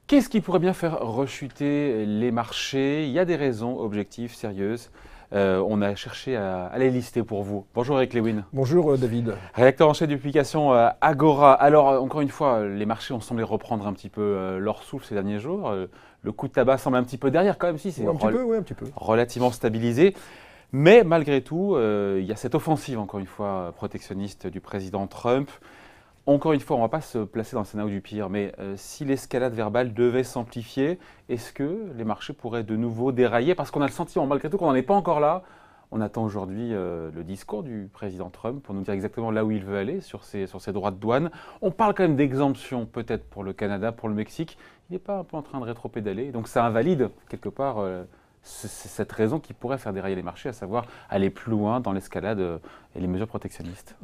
Qu'est-ce qui pourrait bien faire rechuter les marchés? Il y a des raisons objectives, sérieuses. On a cherché à les lister pour vous. Bonjour Eric Lewin. Bonjour David. Rédacteur en chef de publication Agora. Alors encore une fois, les marchés ont semblé reprendre un petit peu leur souffle ces derniers jours. Le coup de tabac semble un petit peu derrière quand même, si c'est un petit peu. Relativement stabilisé. Mais malgré tout, il y a cette offensive, encore une fois, protectionniste du président Trump. Encore une fois, on ne va pas se placer dans le scénario du pire, mais si l'escalade verbale devait s'amplifier, est-ce que les marchés pourraient de nouveau dérailler? Parce qu'on a le sentiment, malgré tout, qu'on n'en est pas encore là. On attend aujourd'hui le discours du président Trump pour nous dire exactement là où il veut aller sur ses droits de douane. On parle quand même d'exemption peut-être pour le Canada, pour le Mexique. Il n'est pas un peu en train de rétropédaler, donc ça invalide quelque part cette raison qui pourrait faire dérailler les marchés, à savoir aller plus loin dans l'escalade et les mesures protectionnistes.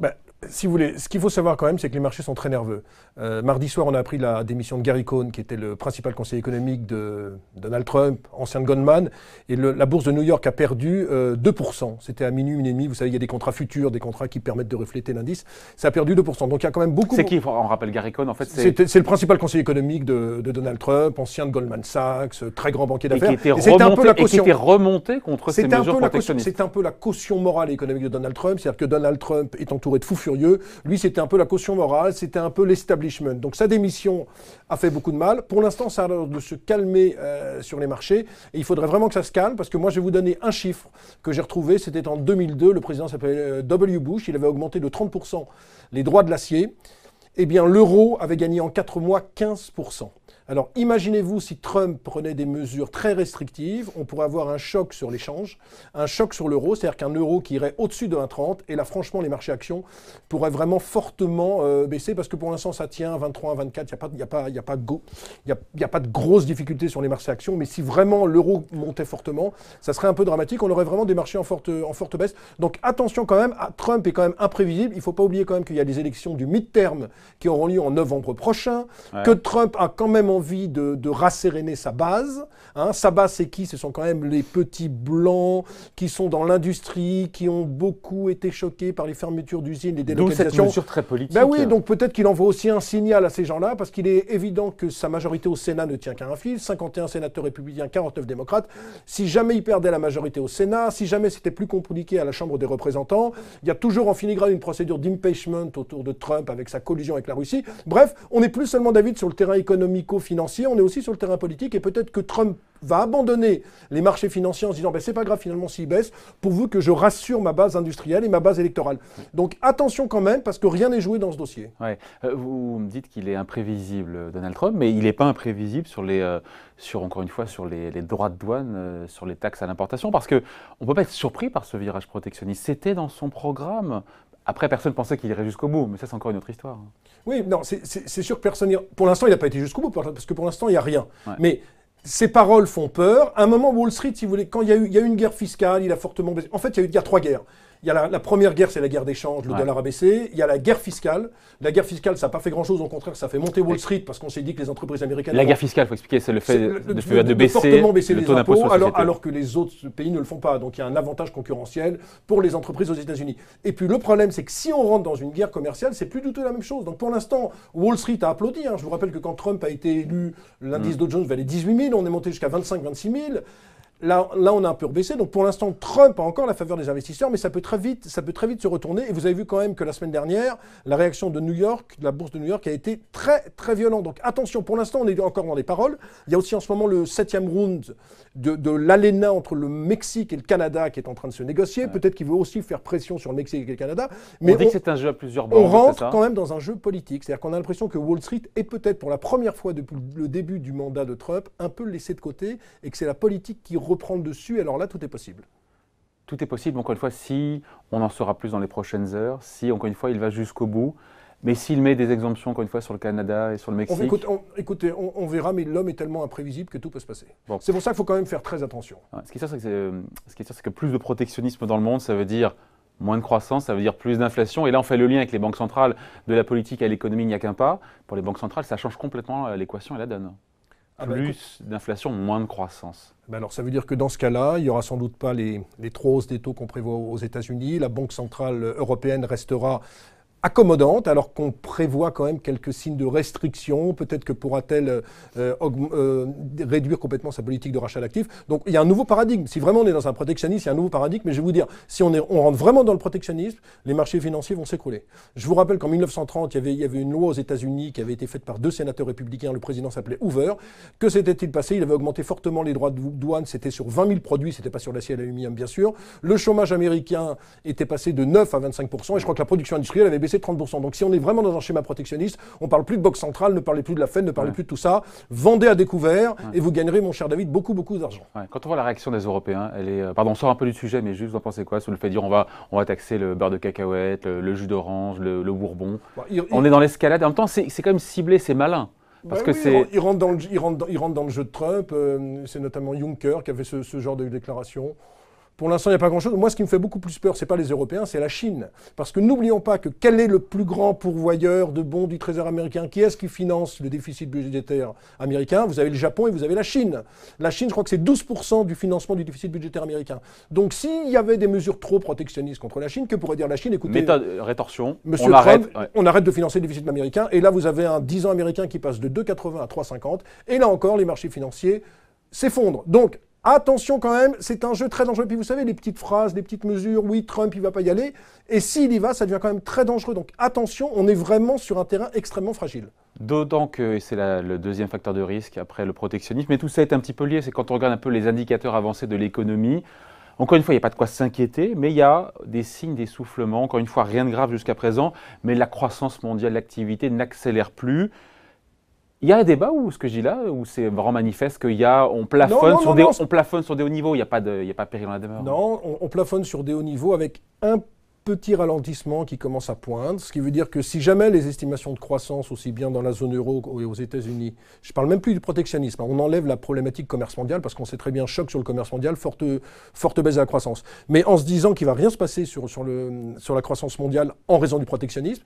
Si vous voulez, ce qu'il faut savoir quand même, c'est que les marchés sont très nerveux. Mardi soir, on a appris la démission de Gary Cohn, qui était le principal conseiller économique de Donald Trump, ancien de Goldman, et la bourse de New York a perdu 2%. C'était à minuit, minuit et demi. Vous savez, il y a des contrats futurs, des contrats qui permettent de refléter l'indice. Ça a perdu 2%. Donc il y a quand même beaucoup... C'est qui, on rappelle Gary Cohn, en fait? C'est le principal conseiller économique de Donald Trump, ancien de Goldman Sachs, très grand banquier d'affaires. Et qui était remonté contre ces mesures protectionnistes. C'est un peu la caution morale et économique de Donald Trump. C'est-à-dire que Donald Trump est entouré de fous furieux. Lui, c'était un peu la caution morale, c'était un peu l'establishment. Donc sa démission a fait beaucoup de mal. Pour l'instant, ça a l'air de se calmer sur les marchés. Et il faudrait vraiment que ça se calme, parce que moi, je vais vous donner un chiffre que j'ai retrouvé. C'était en 2002, le président s'appelait W. Bush. Il avait augmenté de 30% les droits de l'acier. Eh bien, l'euro avait gagné en 4 mois 15%. Alors, imaginez-vous si Trump prenait des mesures très restrictives, on pourrait avoir un choc sur l'échange, un choc sur l'euro, c'est-à-dire qu'un euro qui irait au-dessus de 1,30, et là, franchement, les marchés actions pourraient vraiment fortement baisser, parce que pour l'instant, ça tient à 23, 24, il n'y a pas de grosses difficultés sur les marchés actions, mais si vraiment l'euro montait fortement, ça serait un peu dramatique, on aurait vraiment des marchés en forte baisse. Donc, attention quand même, Trump est quand même imprévisible, il ne faut pas oublier quand même qu'il y a des élections du mid-term qui auront lieu en novembre prochain, que Trump a quand même envie de rasséréner sa base. Sa base, c'est qui? Ce sont quand même les petits blancs qui sont dans l'industrie, qui ont beaucoup été choqués par les fermetures d'usines, les délocalisations. Donc cette mesure très politique. Ben oui, donc peut-être qu'il envoie aussi un signal à ces gens-là, parce qu'il est évident que sa majorité au Sénat ne tient qu'à un fil, 51 sénateurs républicains, 49 démocrates. Si jamais il perdait la majorité au Sénat, si jamais c'était plus compliqué à la Chambre des représentants, il y a toujours en filigrane une procédure d'impeachment autour de Trump avec sa collusion avec la Russie. Bref, on n'est plus seulement, David, sur le terrain économico-financier, on est aussi sur le terrain politique, et peut-être que Trump va abandonner les marchés financiers en se disant c'est pas grave finalement s'ils baissent, pourvu que je rassure ma base industrielle et ma base électorale. Donc attention quand même, parce que rien n'est joué dans ce dossier. Ouais. Vous me dites qu'il est imprévisible, Donald Trump, mais il n'est pas imprévisible encore une fois, sur les droits de douane, sur les taxes à l'importation, parce qu'on ne peut pas être surpris par ce virage protectionniste. C'était dans son programme. Après, personne ne pensait qu'il irait jusqu'au bout, mais ça, c'est encore une autre histoire. Oui, non, c'est sûr que personne... Pour l'instant, il n'a pas été jusqu'au bout, parce que pour l'instant, il n'y a rien. Ouais. Mais ces paroles font peur. À un moment, Wall Street, si vous voulez, quand il y a eu une guerre fiscale, il a fortement baissé. En fait, il y a 3 guerres. Il y a la première guerre, c'est la guerre d'échange, le dollar a baissé. Il y a la guerre fiscale. La guerre fiscale, ça n'a pas fait grand-chose, au contraire, ça a fait monter Wall Street, parce qu'on s'est dit que les entreprises américaines... La guerre fiscale, il faut expliquer, c'est le fait de baisser fortement baisser le les taux d'impôt sur impôts, les sociétés. alors que les autres pays ne le font pas. Donc il y a un avantage concurrentiel pour les entreprises aux États-Unis. Et puis le problème, c'est que si on rentre dans une guerre commerciale, c'est plus du tout la même chose. Donc pour l'instant, Wall Street a applaudi. Je vous rappelle que quand Trump a été élu, l'indice Dow Jones valait 18 000, on est monté jusqu'à 25-26 000. Là, on a un peu rebaissé. Donc, pour l'instant, Trump a encore la faveur des investisseurs, mais ça peut très vite se retourner. Et vous avez vu quand même que la semaine dernière, la réaction de New York, de la bourse de New York, a été très, très violente. Donc, attention, pour l'instant, on est encore dans les paroles. Il y a aussi en ce moment le 7e round de l'ALENA entre le Mexique et le Canada qui est en train de se négocier. Ouais. Peut-être qu'il veut aussi faire pression sur le Mexique et le Canada. Mais on dit que c'est un jeu à plusieurs bords. On rentre quand même dans un jeu politique. C'est-à-dire qu'on a l'impression que Wall Street est peut-être pour la première fois depuis le début du mandat de Trump un peu laissé de côté et que c'est la politique qui reprend le dessus. Alors là, tout est possible. Tout est possible, encore une fois, si on en saura plus dans les prochaines heures, si, encore une fois, il va jusqu'au bout. Mais s'il met des exemptions, encore une fois, sur le Canada et sur le Mexique... Écoutez, on verra, mais l'homme est tellement imprévisible que tout peut se passer. Bon. C'est pour ça qu'il faut quand même faire très attention. Ouais, ce qui est sûr, c'est que plus de protectionnisme dans le monde, ça veut dire moins de croissance, ça veut dire plus d'inflation. Et là, on fait le lien avec les banques centrales. De la politique à l'économie, il n'y a qu'un pas. Pour les banques centrales, ça change complètement l'équation et la donne. plus d'inflation, moins de croissance. Alors ça veut dire que dans ce cas-là, il n'y aura sans doute pas les 3 hausses des taux qu'on prévoit aux États-Unis. La Banque centrale européenne restera accommodante, alors qu'on prévoit quand même quelques signes de restriction. Peut-être que pourra-t-elle réduire complètement sa politique de rachat d'actifs. Donc il y a un nouveau paradigme. Si vraiment on est dans un protectionnisme, il y a un nouveau paradigme. Mais je vais vous dire, si on rentre vraiment dans le protectionnisme, les marchés financiers vont s'écrouler. Je vous rappelle qu'en 1930, il y avait une loi aux États-Unis qui avait été faite par 2 sénateurs républicains. Le président s'appelait Hoover. Que s'était-il passé? Il avait augmenté fortement les droits de douane. C'était sur 20 000 produits. C'était pas sur l'acier et l'aluminium, bien sûr. Le chômage américain était passé de 9 à 25%. Et je crois que la production industrielle avait baissé de 30%. Donc si on est vraiment dans un schéma protectionniste, on ne parle plus de banque centrale, ne parlez plus de la Fed, ne parlez plus de tout ça. Vendez à découvert et vous gagnerez, mon cher David, beaucoup d'argent. Quand on voit la réaction des Européens, elle est... Pardon, on sort un peu du sujet, mais juste, vous en pensez quoi sur le fait de dire on va taxer le beurre de cacahuète, le jus d'orange, le bourbon. On est dans l'escalade. En même temps, c'est quand même ciblé, c'est malin. Parce que il rentre dans le jeu de Trump. C'est notamment Juncker qui avait ce genre de déclaration. Pour l'instant, il n'y a pas grand-chose. Moi, ce qui me fait beaucoup plus peur, ce n'est pas les Européens, c'est la Chine. Parce que n'oublions pas que quel est le plus grand pourvoyeur de bons du Trésor américain? Qui est-ce qui finance le déficit budgétaire américain? Vous avez le Japon et vous avez la Chine. La Chine, je crois que c'est 12% du financement du déficit budgétaire américain. Donc, s'il y avait des mesures trop protectionnistes contre la Chine, que pourrait dire la Chine? Écoutez, méthode rétorsion, Monsieur Trump, on arrête de financer le déficit américain. Et là, vous avez un 10 ans américain qui passe de 2,80 à 3,50. Et là encore, les marchés financiers s'effondrent. Donc, attention quand même, c'est un jeu très dangereux. Puis vous savez, les petites phrases, les petites mesures, oui, Trump, il ne va pas y aller. Et s'il y va, ça devient quand même très dangereux. Donc attention, on est vraiment sur un terrain extrêmement fragile. D'autant que c'est le deuxième facteur de risque après le protectionnisme. Mais tout ça est un petit peu lié. C'est quand on regarde un peu les indicateurs avancés de l'économie. Encore une fois, il n'y a pas de quoi s'inquiéter, mais il y a des signes d'essoufflement. Encore une fois, rien de grave jusqu'à présent. Mais la croissance mondiale, l'activité n'accélère plus. Il y a un débat où ce que je dis là, où c'est vraiment manifeste qu'on plafonne sur des hauts niveaux, il n'y a pas péril dans la demeure. Non, on plafonne sur des hauts niveaux avec un petit ralentissement qui commence à poindre, ce qui veut dire que si jamais les estimations de croissance, aussi bien dans la zone euro et aux États-Unis, je ne parle même plus du protectionnisme, on enlève la problématique commerce mondial parce qu'on sait très bien, choc sur le commerce mondial, forte baisse de la croissance. Mais en se disant qu'il ne va rien se passer sur la croissance mondiale en raison du protectionnisme,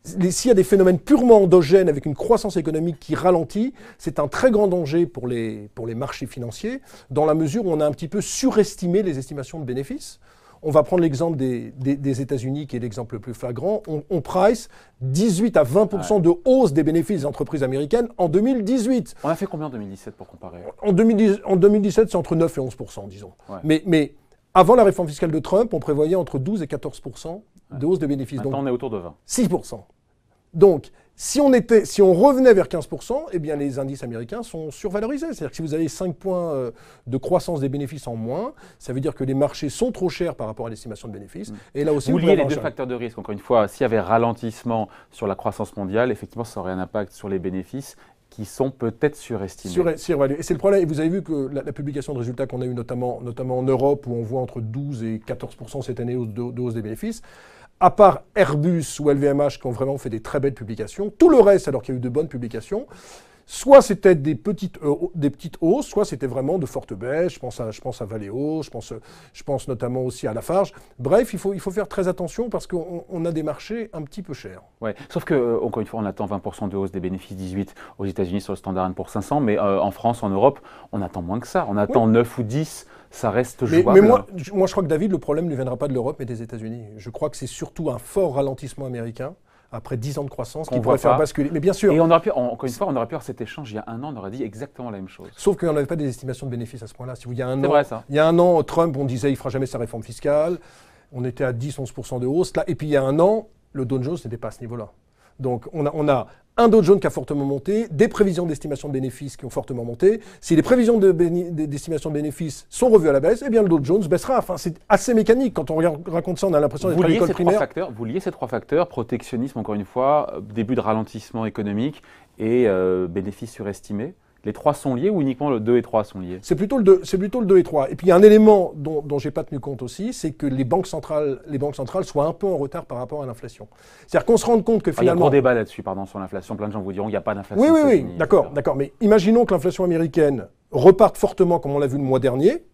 s'il y a des phénomènes purement endogènes avec une croissance économique qui ralentit, c'est un très grand danger pour les marchés financiers, dans la mesure où on a un petit peu surestimé les estimations de bénéfices. On va prendre l'exemple des États-Unis, qui est l'exemple le plus flagrant. On price 18 à 20% de hausse des bénéfices des entreprises américaines en 2018. On a fait combien en 2017 pour comparer? En 2017, c'est entre 9 et 11%, disons. Ouais. Mais avant la réforme fiscale de Trump, on prévoyait entre 12 et 14% de hausse des bénéfices. Maintenant, on est autour de 20. 6%. Donc, si on revenait vers 15%, eh bien, les indices américains sont survalorisés. C'est-à-dire que si vous avez 5 points de croissance des bénéfices en moins, ça veut dire que les marchés sont trop chers par rapport à l'estimation de bénéfices. Et là aussi, vous liez les deux facteurs de risque. Encore une fois, s'il y avait ralentissement sur la croissance mondiale, effectivement, ça aurait un impact sur les bénéfices qui sont peut-être surestimés. Surévalués. Et c'est le problème. Et vous avez vu que la publication de résultats qu'on a eu notamment en Europe, où on voit entre 12 et 14% cette année de hausse des bénéfices, à part Airbus ou LVMH qui ont vraiment fait des très belles publications, tout le reste, alors qu'il y a eu de bonnes publications, soit c'était des petites hausses, soit c'était vraiment de fortes baisses. Je pense à Valeo, je pense notamment aussi à Lafarge. Bref, il faut faire très attention parce qu'on a des marchés un petit peu chers. Ouais. Sauf que, encore une fois, on attend 20% de hausse des bénéfices 18 aux États-Unis sur le Standard & Poor's 500, mais en France, en Europe, on attend moins que ça. On attend 9 ou 10. Ça reste jouable. Mais moi, je crois que David, le problème ne viendra pas de l'Europe mais des États-Unis. Je crois que c'est surtout un fort ralentissement américain après 10 ans de croissance qui pourrait faire basculer. Mais bien sûr. Et on aurait pu, encore une fois, on aurait pu avoir cet échange il y a un an, on aurait dit exactement la même chose. Sauf qu'il n'y avait pas des estimations de bénéfices à ce point-là. Il y a un an, Trump, on disait qu'il ne fera jamais sa réforme fiscale. On était à 10-11% de hausse. Là, et puis il y a un an, le Dow Jones n'était pas à ce niveau-là. Donc on a un Dow Jones qui a fortement monté, des prévisions d'estimation de bénéfices qui ont fortement monté. Si les prévisions d'estimation de bénéfices sont revues à la baisse, eh bien le Dow Jones baissera. Enfin, c'est assez mécanique. Quand on raconte ça, on a l'impression d'être à l'école primaire. Vous liez ces trois facteurs, protectionnisme encore une fois, début de ralentissement économique et bénéfices surestimés. Les trois sont liés ou uniquement le 2 et 3 sont liés? C'est plutôt le 2 et 3. Et puis il y a un élément dont je n'ai pas tenu compte aussi, c'est que les banques centrales soient un peu en retard par rapport à l'inflation. C'est-à-dire qu'on se rende compte que finalement... Il y a un gros débat là-dessus, sur l'inflation. Plein de gens vous diront qu'il n'y a pas d'inflation. Oui, d'accord. Mais imaginons que l'inflation américaine reparte fortement comme on l'a vu le mois dernier.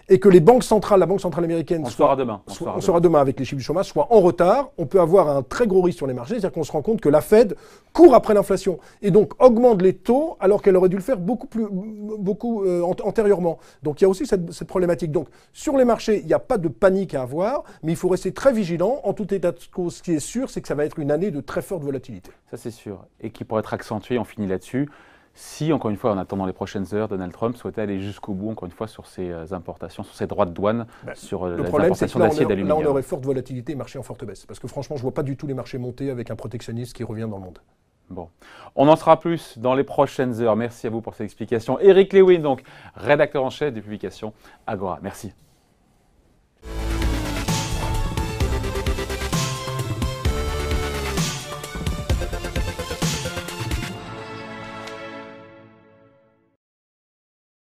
et que les banques centrales, la Banque centrale américaine, on saura demain. On saura demain avec les chiffres du chômage, soit en retard, on peut avoir un très gros risque sur les marchés, c'est-à-dire qu'on se rend compte que la Fed court après l'inflation et donc augmente les taux alors qu'elle aurait dû le faire beaucoup antérieurement. Donc il y a aussi cette problématique. Donc sur les marchés, il n'y a pas de panique à avoir, mais il faut rester très vigilant. En tout état de cause, ce qui est sûr, c'est que ça va être une année de très forte volatilité. Ça c'est sûr, et qui pourrait être accentué, on finit là-dessus, si, encore une fois, en attendant les prochaines heures, Donald Trump souhaitait aller jusqu'au bout, encore une fois, sur ses importations, sur ses droits de douane, sur les importations d'acier et d'aluminium. Là, on aurait forte volatilité, marché en forte baisse. Parce que franchement, je ne vois pas du tout les marchés monter avec un protectionnisme qui revient dans le monde. Bon, on en saura plus dans les prochaines heures. Merci à vous pour ces explications. Éric Lewin, donc rédacteur en chef des publications Agora. Merci.